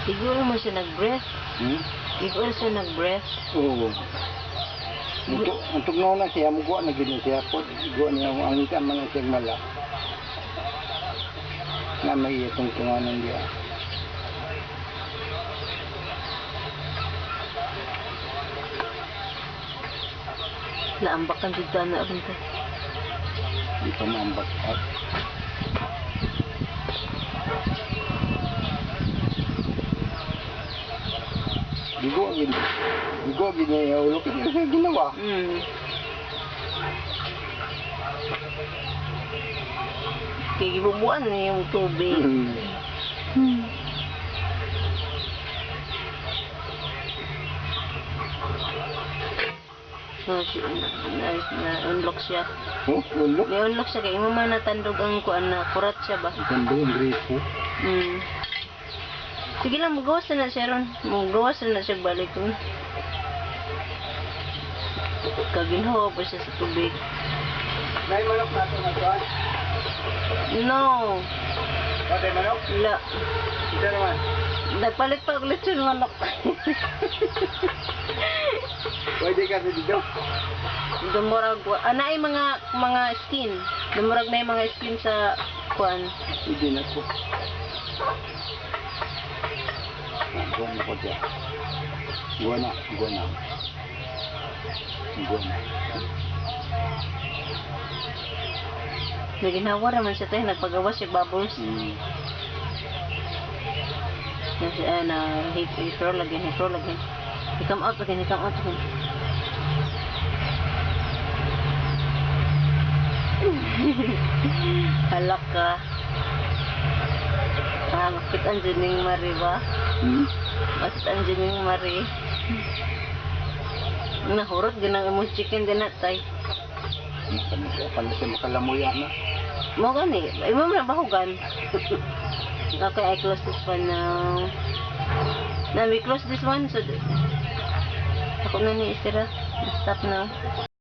Siguro mo siya nag-breath. Siguro siya nag-breath. Oo. Untuk na siya, mugo na gini siya po. Mugo niya, ang tama na siyang mala. Na may tungtunganan dia. Laambakan dito na rin to. Hindi pa maambak. Bigo gini ya ulo kita sa ginawa. Kaya gibubuan na yung tubig. So, na-unlock siya. Oh, unlock? Na-unlock siya kaya mo man natandog ang kuan na kurat siya ba? Natandog ang gripo. Sige lang, magawas na siya ron. Magawas na siya balik ron. Kaginhawa pa siya sa tubig. May manok na ito na ito? No. Patay manok? Wala. Ito naman? Nagpalit pa ulit siya ng manok. Pwede ka na dito? Dumurag. Ana ay mga skin. Dumurag na yung mga skin sa kuan. Hindi na po. Buwan na po dyan. Buwan na. Naginawa naman siya tayo. Nagpagawas siya bubbles. Hithrow lagi. Come out again. Halak ka. Bakit ang Juning Marie ba? Bakit ang Juning Marie? Nahurot ganang imong chicken din natay. Paano siya makalamuya na? Mo gani, imo na bahugan. Okay, I close this one now. Now we close this one so ako na ni istira. Stop now.